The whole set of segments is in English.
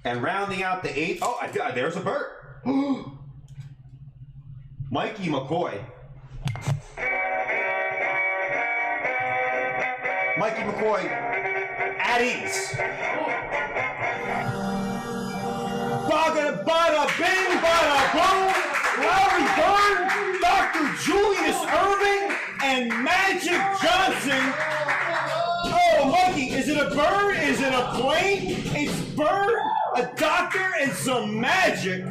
And rounding out the 8th, oh, there's a bird. Mikey McCoy. Mikey McCoy, at ease. Bada bing, bada boom. Larry Bird, Dr. Julius Irving, and Magic Johnson. Oh, Mikey, is it a bird? Is it a plane? It's Bird, a doctor, and some magic.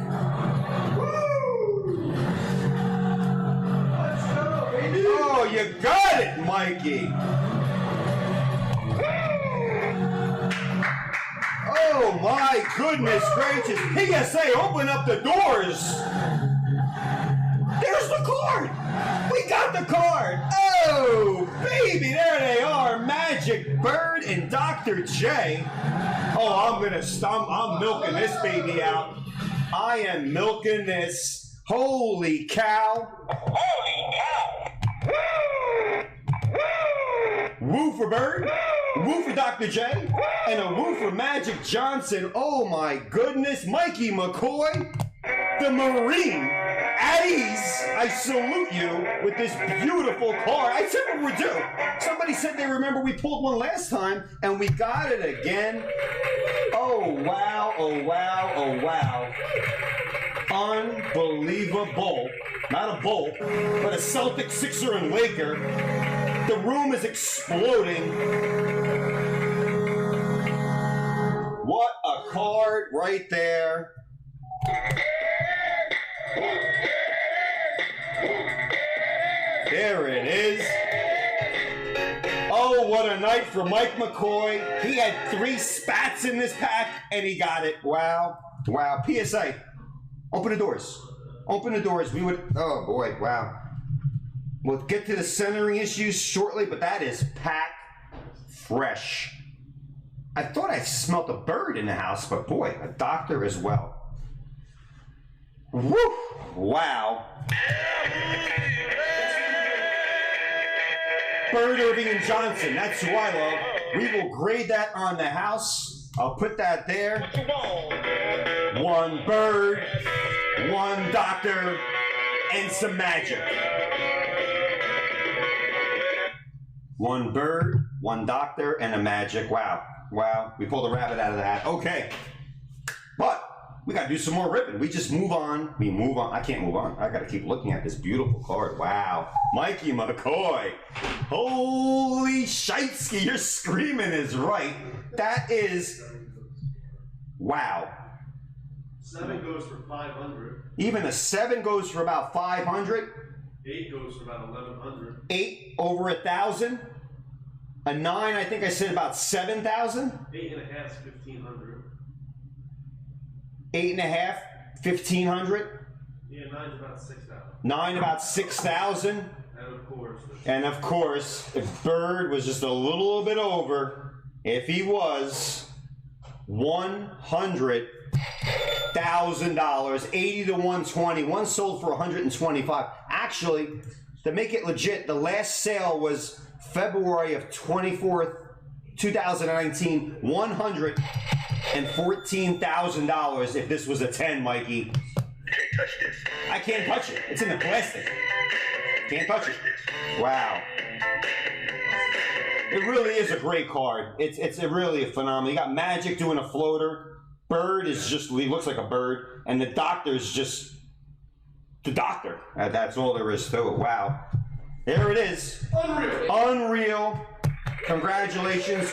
Oh, you got it, Mikey. Oh, my goodness gracious. PSA, open up the doors. There's the card. We got the card. Oh, baby, there they are. Magic Bird and Dr. J. Oh, I'm milking this baby out. I am milking this. Holy cow. Holy cow. Woo for Bird, woo for Dr. J, and a woo for Magic Johnson. Oh my goodness, Mikey McCoy, the Marine, at ease. I salute you with this beautiful card. I said what we're due. Somebody said they remember we pulled one last time, and we got it again. Oh wow, oh wow, oh wow. Unbelievable. Not a bowl, but a Celtic, Sixer, and Laker. The room is exploding. What a card right there. There it is. Oh, what a night for Mike McCoy. He had 3 spats in this pack, and he got it. Wow. Wow. PSA, open the doors. Open the doors. We would, oh boy, wow. We'll get to the centering issues shortly, but that is pack fresh. I thought I smelled a bird in the house, but boy, a doctor as well. Woo! Wow. Bird, Irving, and Johnson. That's who I love. We will grade that on the house. I'll put that there. 1 bird, 1 doctor, and some magic. 1 bird, 1 doctor, and a magic. Wow. Wow. We pulled a rabbit out of the hat. Okay. But we got to do some more ripping. We just move on. We move on. I can't move on. I got to keep looking at this beautiful card. Wow. Mikey McCoy. Holy shitesky. Your screaming is right. That is... Wow. 7 goes for 500. Even a 7 goes for about 500. 8 goes for about 1100. 8 over 1,000. A 9, I think I said about 7,000. 8.5 is 1,500. 8.5, 1,500. Yeah, 9's about 6,000. 9 about 6,000. And of course, if Bird was just a little bit over, if he was $100,000, 80 to 120. One sold for 125. Actually, to make it legit, the last sale was February of 24th, 2019. $114,000. If this was a 10, Mikey. Can't touch this. I can't touch it. It's in the plastic. Can't touch it. Wow. It really is a great card. It's really a phenomenal. You got Magic doing a floater. Bird is just, he looks like a bird. And the Doctor's just the Doctor. That's all there is to it. Wow. There it is. Unreal. Unreal. Congratulations.